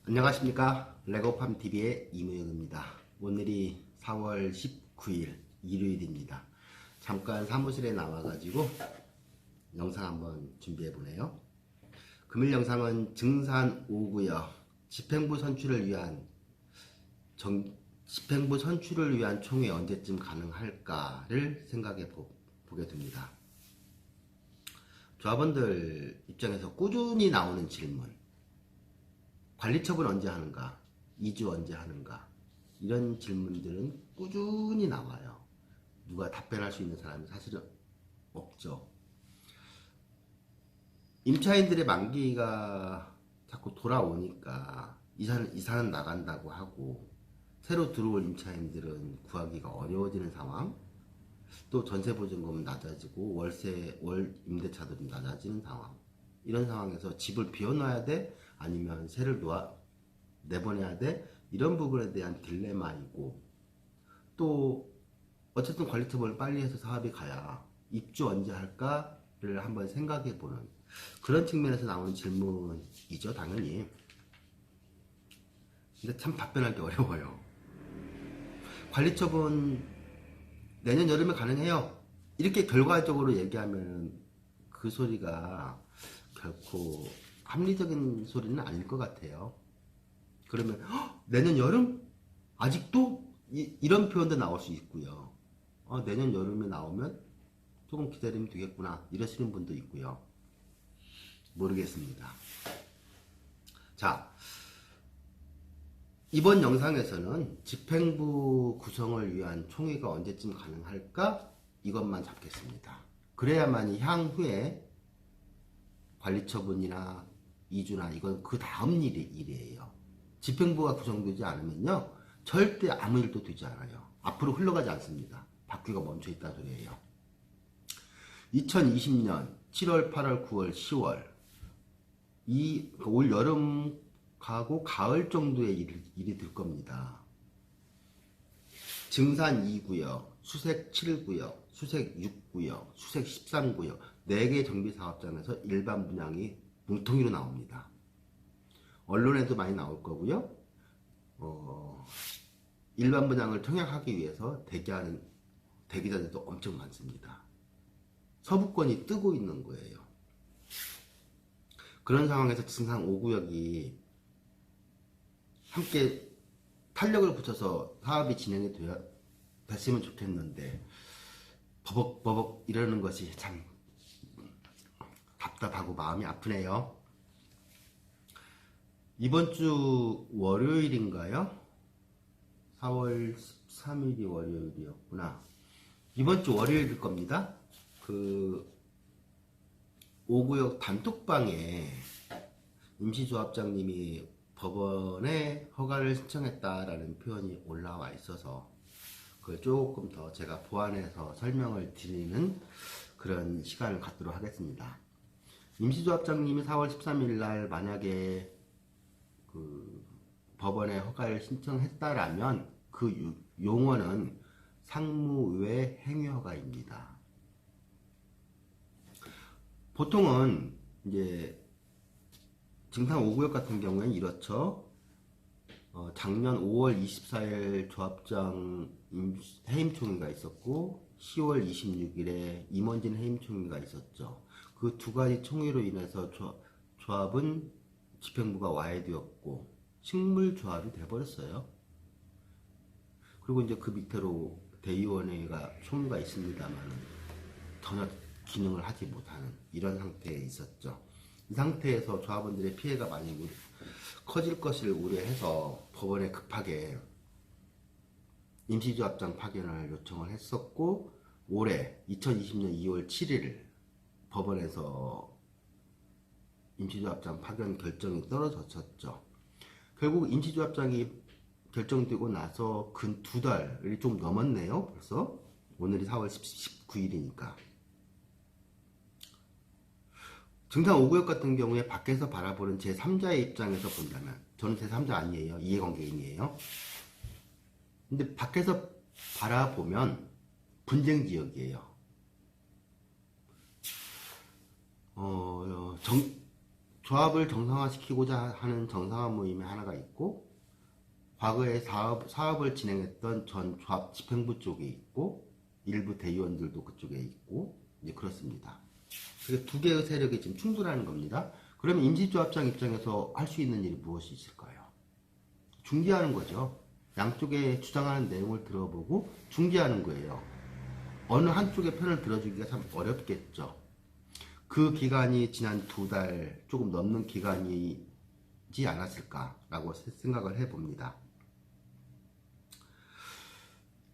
안녕하십니까. 레고팜TV의 이무영입니다. 오늘이 4월 19일 일요일입니다. 잠깐 사무실에 나와가지고 영상 한번 준비해보네요. 금일 영상은 증산 5구역 집행부 선출을 위한 총회 언제쯤 가능할까를 생각해 보게 됩니다. 조합원들 입장에서 꾸준히 나오는 질문, 관리처분 언제 하는가, 이주 언제 하는가, 이런 질문들은 꾸준히 나와요. 누가 답변할 수 있는 사람이 사실은 없죠. 임차인들의 만기가 자꾸 돌아오니까 이사는 나간다고 하고, 새로 들어올 임차인들은 구하기가 어려워지는 상황, 또 전세보증금은 낮아지고 월 임대차도 좀 낮아지는 상황. 이런 상황에서 집을 비워놔야 돼? 아니면 세를 내보내야 돼? 이런 부분에 대한 딜레마이고, 또 어쨌든 관리처분을 빨리 해서 사업이 가야 입주 언제 할까를 한번 생각해보는 그런 측면에서 나오는 질문이죠, 당연히. 근데 참 답변하기 어려워요. 관리처분 내년 여름에 가능해요, 이렇게 결과적으로 얘기하면 그 소리가 결코 합리적인 소리는 아닐 것 같아요. 그러면 내년 여름? 아직도? 이런 표현도 나올 수 있고요. 내년 여름에 나오면 조금 기다리면 되겠구나, 이러시는 분도 있고요. 모르겠습니다. 자, 이번 영상에서는 집행부 구성을 위한 총회가 언제쯤 가능할까? 이것만 잡겠습니다. 그래야만이 향후에 관리처분이나 이주나 이건 그 다음 일이에요. 집행부가 구성되지 않으면요, 절대 아무 일도 되지 않아요. 앞으로 흘러가지 않습니다. 바퀴가 멈춰 있다는 소리예요. 2020년 7월, 8월, 9월, 10월 올 여름 가고 가을 정도의 일이 될 겁니다. 증산 2구역, 수색 7구역, 수색 6구역, 수색 13구역 4개 정비사업장에서 일반 분양이 뭉텅이로 나옵니다. 언론에도 많이 나올 거고요. 일반 분양을 청약하기 위해서 대기하는 대기자들도 엄청 많습니다. 서부권이 뜨고 있는 거예요. 그런 상황에서 증산 5구역이 함께 탄력을 붙여서 사업이 진행이 됐으면 좋겠는데 버벅버벅 이러는 것이 참 답답하고 마음이 아프네요. 이번 주 월요일인가요? 4월 13일이 월요일이었구나. 이번 주 월요일일 겁니다. 그 5구역 단톡방에 임시조합장님이 법원에 허가를 신청했다라는 표현이 올라와 있어서 그걸 조금 더 제가 보완해서 설명을 드리는 그런 시간을 갖도록 하겠습니다. 임시조합장님이 4월 13일 날 만약에 그 법원에 허가를 신청했다라면 그 용어는 상무외 행위허가입니다. 보통은 이제 증산 5구역 같은 경우에는 이렇죠. 작년 5월 24일 조합장 해임총회가 있었고 10월 26일에 임원진 해임총회가 있었죠. 그 두 가지 총회로 인해서 조합은 집행부가 와해되었고 식물조합이 돼버렸어요. 그리고 이제 그 밑으로 대의원회가 총무가 있습니다만 전혀 기능을 하지 못하는 이런 상태에 있었죠. 이 상태에서 조합원들의 피해가 많이 커질 것을 우려해서 법원에 급하게 임시조합장 파견을 요청을 했었고, 올해 2020년 2월 7일 법원에서 임시조합장 파견 결정이 떨어졌었죠. 결국 임시조합장이 결정되고 나서 근 2달이 좀 넘었네요. 벌써 오늘이 4월 19일이니까 증산 5구역 같은 경우에 밖에서 바라보는 제3자의 입장에서 본다면, 저는 제3자 아니에요. 이해관계인이에요. 근데 밖에서 바라보면 분쟁 지역이에요. 조합을 정상화시키고자 하는 정상화 모임이 하나가 있고, 과거에 사업을 진행했던 전 조합 집행부 쪽에 있고, 일부 대의원들도 그쪽에 있고, 이제 그렇습니다. 그게 두 개의 세력이 지금 충돌하는 겁니다. 그러면 임시조합장 입장에서 할 수 있는 일이 무엇이 있을까요? 중재하는 거죠. 양쪽에 주장하는 내용을 들어보고 중재하는 거예요. 어느 한쪽의 편을 들어주기가 참 어렵겠죠. 그 기간이 지난 2달 조금 넘는 기간이지 않았을까라고 생각을 해봅니다.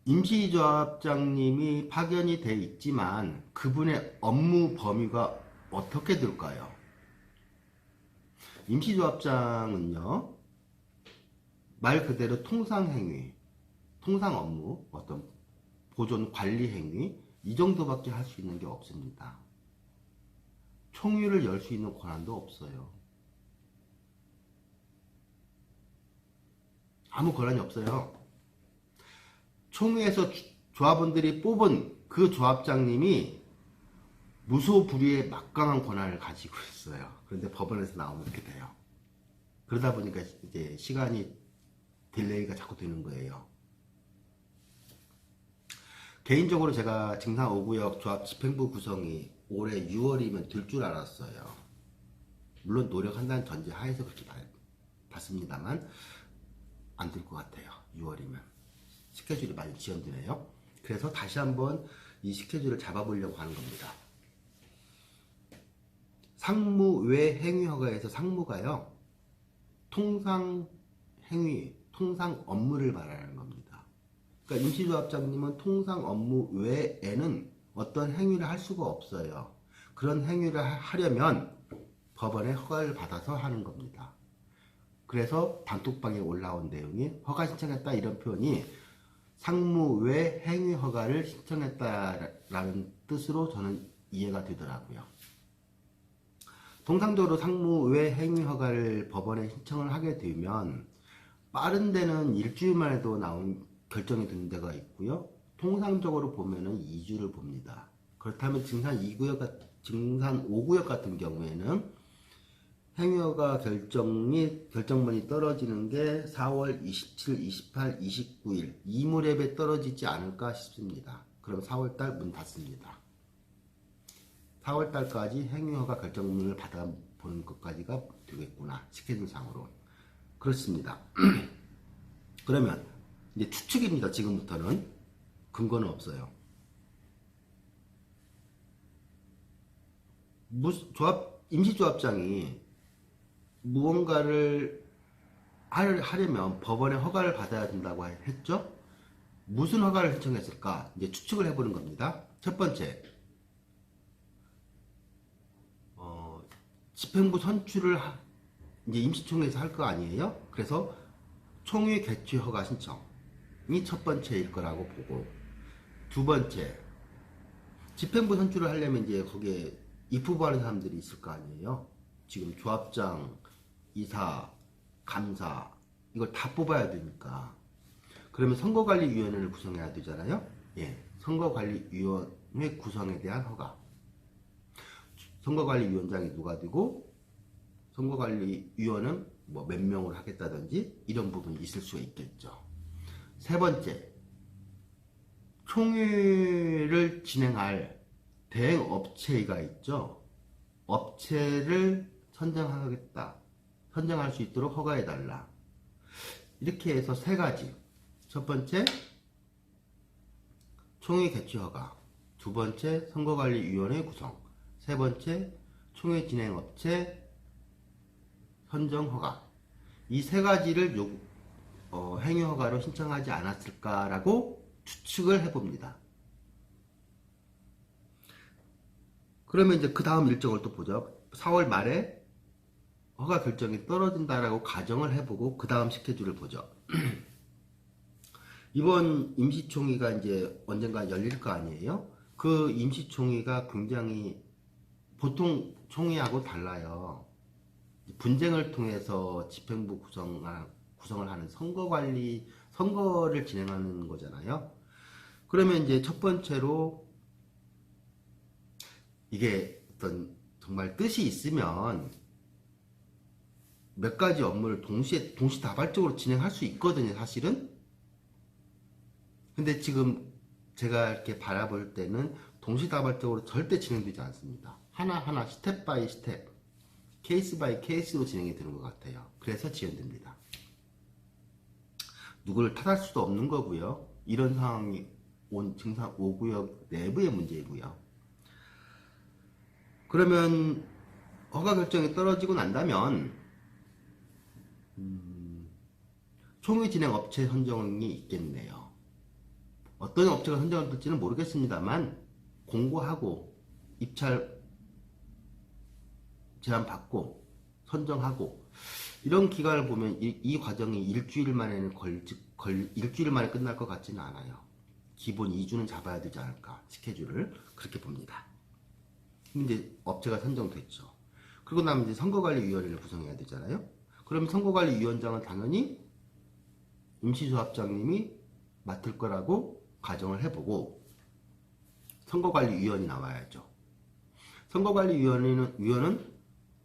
임시조합장님이 파견이 돼 있지만 그분의 업무 범위가 어떻게 될까요? 임시조합장은요, 말 그대로 통상행위, 통상업무, 어떤 보존 관리 행위, 이 정도밖에 할 수 있는 게 없습니다. 총회를 열 수 있는 권한도 없어요. 아무 권한이 없어요. 총회에서 조합원들이 뽑은 그 조합장님이 무소불위의 막강한 권한을 가지고 있어요. 그런데 법원에서 나오면 이렇게 돼요. 그러다 보니까 이제 시간이 딜레이가 자꾸 되는 거예요. 개인적으로 제가 증산 5구역 조합 집행부 구성이 올해 6월이면 될 줄 알았어요. 물론 노력한다는 전제 하에서 그렇게 봤습니다만 안 될 것 같아요. 6월이면 스케줄이 많이 지연되네요. 그래서 다시 한번 이 스케줄을 잡아보려고 하는 겁니다. 상무 외 행위 허가에서 상무가요, 통상 행위, 통상 업무를 말하는 겁니다. 그러니까 임시조합장님은 통상 업무 외에는 어떤 행위를 할 수가 없어요. 그런 행위를 하려면 법원의 허가를 받아서 하는 겁니다. 그래서 단톡방에 올라온 내용이 허가 신청했다 이런 표현이 상무 외 행위 허가를 신청했다라는 뜻으로 저는 이해가 되더라고요. 통상적으로 상무 외 행위 허가를 법원에 신청을 하게 되면 빠른 데는 일주일만 해도 결정이 되는 데가 있고요. 통상적으로 보면은 2주를 봅니다. 그렇다면 증산 5구역 같은 경우에는 행위허가 결정문이 떨어지는 게 4월 27, 28, 29일 이 무렵에 떨어지지 않을까 싶습니다. 그럼 4월달 문 닫습니다. 4월달까지 행위허가 결정문을 받아보는 것까지가 되겠구나, 스케줄상으로. 그렇습니다. 그러면 이제 추측입니다. 지금부터는 근거는 없어요. 임시조합장이 무언가를 하려면 법원의 허가를 받아야 된다고 했죠? 무슨 허가를 신청했을까? 이제 추측을 해보는 겁니다. 첫 번째, 집행부 선출을 이제 임시총회에서 할 거 아니에요? 그래서 총회 개최 허가 신청이 첫 번째일 거라고 보고, 두 번째, 집행부 선출을 하려면 이제 거기에 입후보하는 사람들이 있을 거 아니에요? 지금 조합장, 이사, 감사 이걸 다 뽑아야 되니까. 그러면 선거관리위원회를 구성해야 되잖아요. 예, 선거관리위원회 구성에 대한 허가. 선거관리위원장이 누가 되고 선거관리위원은 뭐 몇 명을 하겠다든지 이런 부분이 있을 수가 있겠죠. 세 번째, 총회를 진행할 대행업체가 있죠. 업체를 선정할 수 있도록 허가해달라. 이렇게 해서 세 가지. 첫 번째, 총회 개최 허가. 두 번째, 선거관리위원회 구성. 세 번째, 총회 진행업체 선정 허가. 이 세 가지를 행위 허가로 신청하지 않았을까라고 추측을 해봅니다. 그러면 이제 그 다음 일정을 또 보죠. 4월 말에 허가 결정이 떨어진다라고 가정을 해보고 그 다음 스케줄을 보죠. 이번 임시총회가 이제 언젠가 열릴 거 아니에요? 그 임시총회가 굉장히 보통 총회하고 달라요. 분쟁을 통해서 집행부 구성을 하는 선거를 진행하는 거잖아요. 그러면 이제 첫 번째로 이게 어떤 정말 뜻이 있으면 몇 가지 업무를 동시다발적으로 진행할 수 있거든요, 사실은. 근데 지금 제가 이렇게 바라볼 때는 동시다발적으로 절대 진행되지 않습니다. 하나하나 스텝 바이 스텝, 케이스 바이 케이스로 진행이 되는 것 같아요. 그래서 지연됩니다. 누구를 탓할 수도 없는 거고요. 이런 상황이 온 증상 5구역 내부의 문제이고요. 그러면 허가 결정이 떨어지고 난다면 총회 진행 업체 선정이 있겠네요. 어떤 업체가 선정을 될지는 모르겠습니다만 공고하고 입찰 제안 받고 선정하고 이런 기간을 보면 이 과정이 일주일 만에 끝날 것 같지는 않아요. 기본 2주는 잡아야 되지 않을까, 스케줄을 그렇게 봅니다. 이제 업체가 선정됐죠. 그리고 나면 이제 선거관리위원회를 구성해야 되잖아요. 그럼 선거관리위원장은 당연히 임시조합장님이 맡을 거라고 가정을 해보고 선거관리위원이 나와야죠. 선거관리위원은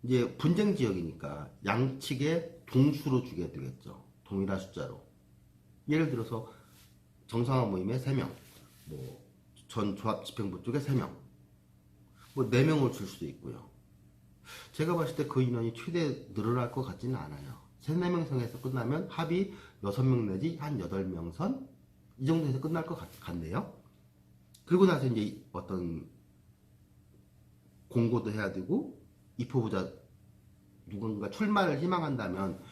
이제 분쟁 지역이니까 양측에 동수로 주게 되겠죠. 동일한 숫자로. 예를 들어서 정상화 모임에 3명, 뭐 전 조합 집행부 쪽에 3명, 뭐 4명을 줄 수도 있고요. 제가 봤을 때 그 인원이 최대 늘어날 것 같지는 않아요. 3, 4명 선에서 끝나면 합이 6명 내지 한 8명 선? 이 정도에서 끝날 것 같네요. 그리고 나서 이제 어떤 공고도 해야 되고, 입후보자 누군가 출마를 희망한다면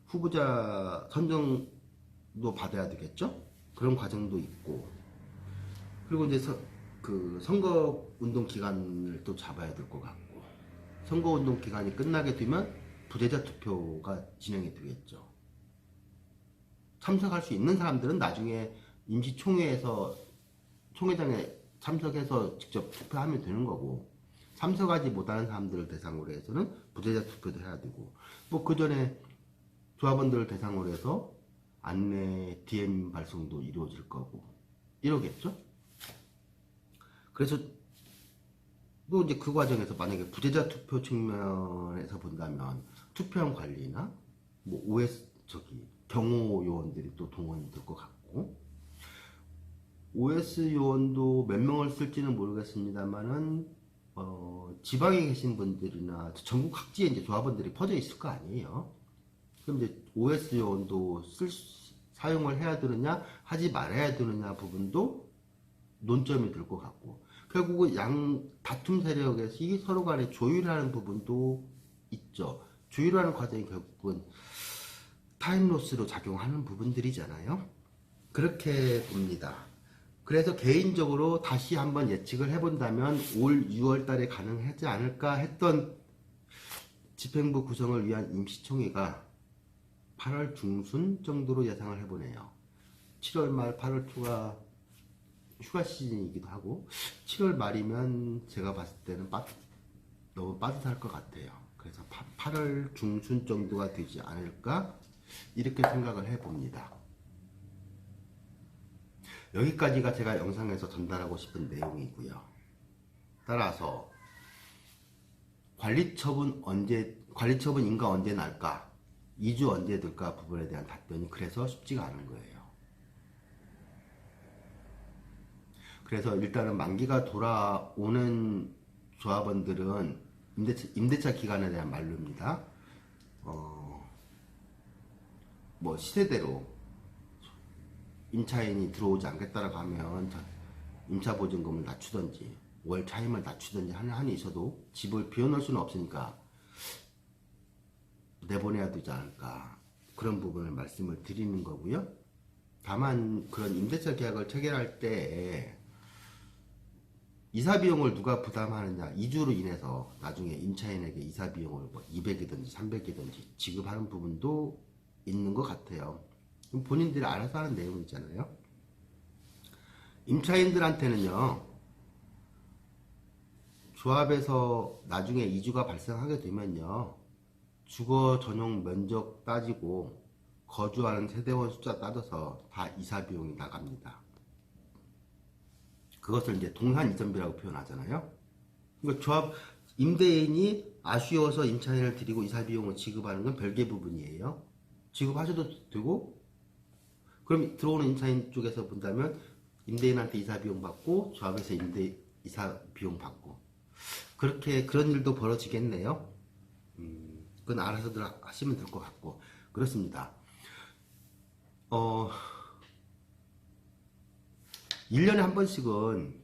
후보자 선정도 받아야 되겠죠? 그런 과정도 있고, 그리고 이제 그 선거운동 기간을 또 잡아야 될 것 같고, 선거운동 기간이 끝나게 되면 부재자 투표가 진행이 되겠죠. 참석할 수 있는 사람들은 나중에 임시총회에서 총회장에 참석해서 직접 투표하면 되는 거고, 참석하지 못하는 사람들을 대상으로 해서는 부재자 투표도 해야 되고, 뭐 그 전에 조합원들을 대상으로 해서 안내 DM 발송도 이루어질 거고 이러겠죠. 그래서 또 이제 그 과정에서 만약에 부재자 투표 측면에서 본다면 투표함 관리나 뭐 OS 경호 요원들이 또 동원이 될 것 같고, OS 요원도 몇 명을 쓸지는 모르겠습니다만은 지방에 계신 분들이나 전국 각지에 이제 조합원들이 퍼져 있을 거 아니에요. 그럼 이제 OS 요원도 사용을 해야 되느냐 하지 말아야 되느냐 부분도 논점이 될 것 같고, 결국은 양 다툼 세력에서 서로 간에 조율하는 부분도 있죠. 조율하는 과정이 결국은 타임로스로 작용하는 부분들이잖아요. 그렇게 봅니다. 그래서 개인적으로 다시 한번 예측을 해본다면 올 6월 달에 가능하지 않을까 했던 집행부 구성을 위한 임시총회가 8월 중순 정도로 예상을 해보네요. 7월 말 8월 초가 휴가 시즌이기도 하고, 7월 말이면 제가 봤을 때는 너무 빠듯할 것 같아요. 그래서 8월 중순 정도가 되지 않을까 이렇게 생각을 해봅니다. 여기까지가 제가 영상에서 전달하고 싶은 내용이고요. 따라서 관리처분 인가 언제 날까, 2주 언제 될까 부분에 대한 답변이 그래서 쉽지가 않은 거예요. 그래서 일단은 만기가 돌아오는 조합원들은 임대차 기간에 대한 만료입니다. 뭐 시세대로 임차인이 들어오지 않겠다라고 하면 임차보증금을 낮추던지 월 차임을 낮추던지 하는 한이 있어도 집을 비워놓을 수는 없으니까 내보내야 되지 않을까, 그런 부분을 말씀을 드리는 거고요. 다만 그런 임대차 계약을 체결할 때 이사비용을 누가 부담하느냐, 이주로 인해서 나중에 임차인에게 이사비용을 뭐 200이든지 300이든지 지급하는 부분도 있는 것 같아요. 본인들이 알아서 하는 내용이잖아요. 임차인들한테는요, 조합에서 나중에 이주가 발생하게 되면요, 주거 전용 면적 따지고 거주하는 세대원 숫자 따져서 다 이사비용이 나갑니다. 그것을 이제 동산 이전비라고 표현하잖아요. 그러니까 임대인이 아쉬워서 임차인을 드리고 이사 비용을 지급하는 건 별개 부분이에요. 지급하셔도 되고, 그럼 들어오는 임차인 쪽에서 본다면 임대인한테 이사 비용 받고 조합에서 이사 비용 받고, 그렇게 그런 일도 벌어지겠네요. 그건 알아서들 하시면 될 것 같고 그렇습니다. 1년에 한 번씩은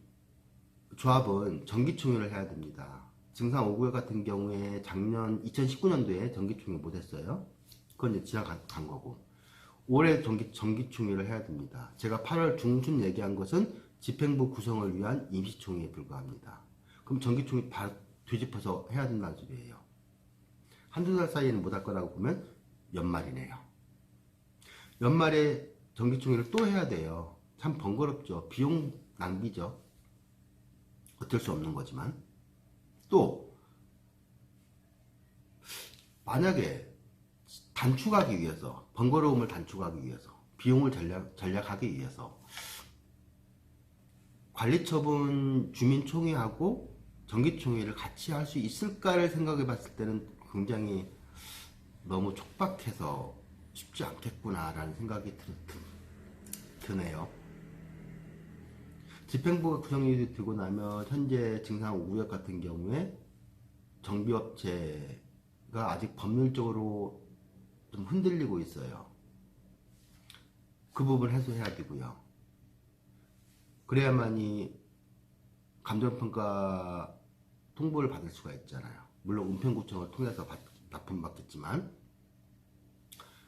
조합은 정기총회를 해야 됩니다. 증상 5구역 같은 경우에 작년 2019년도에 정기총회 못했어요. 그건 이제 지나간 거고, 올해 정기총회를 해야 됩니다. 제가 8월 중순 얘기한 것은 집행부 구성을 위한 임시총회에 불과합니다. 그럼 정기총회 바로 뒤집어서 해야 된다는 소리예요. 한두 달 사이에는 못할 거라고 보면 연말이네요. 연말에 정기총회를 또 해야 돼요. 참 번거롭죠. 비용 낭비죠. 어쩔 수 없는 거지만. 또 만약에 단축하기 위해서, 번거로움을 단축하기 위해서, 비용을 전략하기 위해서 관리처분 주민총회하고 정기총회를 같이 할 수 있을까를 생각해 봤을 때는 굉장히 너무 촉박해서 쉽지 않겠구나라는 생각이 드네요. 집행부가 구성이 되고 나면 현재 증상 5구역 같은 경우에 정비업체가 아직 법률적으로 좀 흔들리고 있어요. 그 부분 해소해야 되고요. 그래야만이 감정평가 통보를 받을 수가 있잖아요. 물론 은평구청을 통해서 납품받겠지만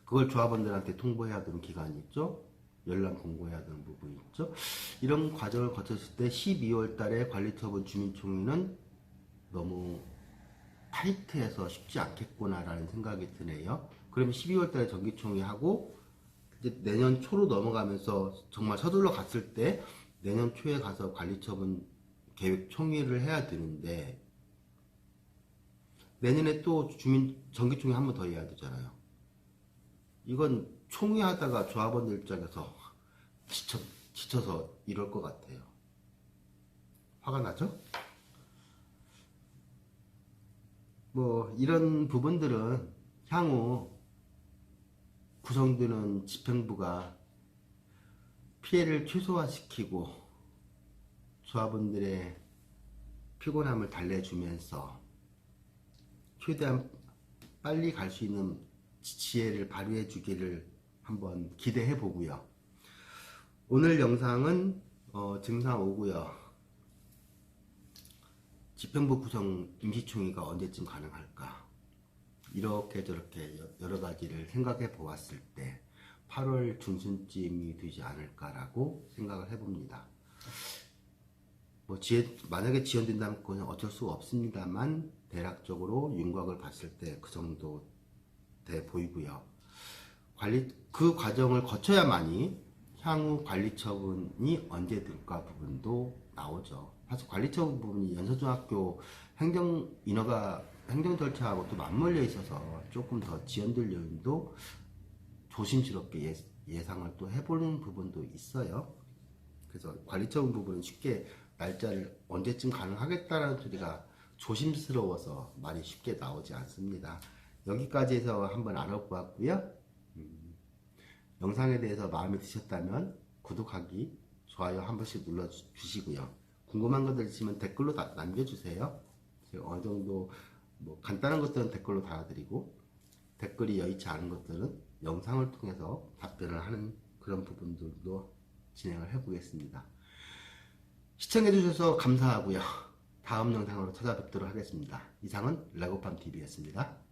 그걸 조합원들한테 통보해야 되는 기간이 있죠. 연락 공고해야 되는 부분이 있죠. 이런 과정을 거쳤을 때 12월 달에 관리처분 주민총회는 너무 타이트해서 쉽지 않겠구나라는 생각이 드네요. 그러면 12월 달에 정기총회 하고 이제 내년 초로 넘어가면서 정말 서둘러 갔을 때 내년 초에 가서 관리처분 계획 총회를 해야 되는데, 내년에 또 정기총회 한 번 더 해야 되잖아요. 이건 총회하다가 조합원들 입장에서 지쳐서 이럴 것 같아요. 화가 나죠? 뭐 이런 부분들은 향후 구성되는 집행부가 피해를 최소화시키고 조합원들의 피곤함을 달래주면서 최대한 빨리 갈 수 있는 지혜를 발휘해 주기를 한번 기대해 보고요. 오늘 영상은 증상 5구역 집행부 구성 임시총회가 언제쯤 가능할까, 이렇게 저렇게 여러 가지를 생각해 보았을 때 8월 중순쯤이 되지 않을까라고 생각을 해봅니다. 뭐 만약에 지연된다면 그건 어쩔 수 없습니다만 대략적으로 윤곽을 봤을 때 그 정도 돼 보이고요. 그 과정을 거쳐야만이 향후 관리처분이 언제 될까 부분도 나오죠. 사실 관리처분 부분이 연서중학교 행정 절차하고 또 맞물려 있어서 조금 더 지연될 요인도 조심스럽게 예상을 또 해보는 부분도 있어요. 그래서 관리처분 부분은 쉽게 날짜를 언제쯤 가능하겠다라는 소리가 조심스러워서 말이 쉽게 나오지 않습니다. 여기까지 해서 한번 알아보았고요. 영상에 대해서 마음에 드셨다면 구독하기, 좋아요 한 번씩 눌러주시고요. 궁금한 것들 있으면 댓글로 남겨주세요. 제가 어느 정도 뭐 간단한 것들은 댓글로 달아드리고, 댓글이 여의치 않은 것들은 영상을 통해서 답변을 하는 그런 부분들도 진행을 해보겠습니다. 시청해주셔서 감사하고요. 다음 영상으로 찾아뵙도록 하겠습니다. 이상은 레고팜TV였습니다.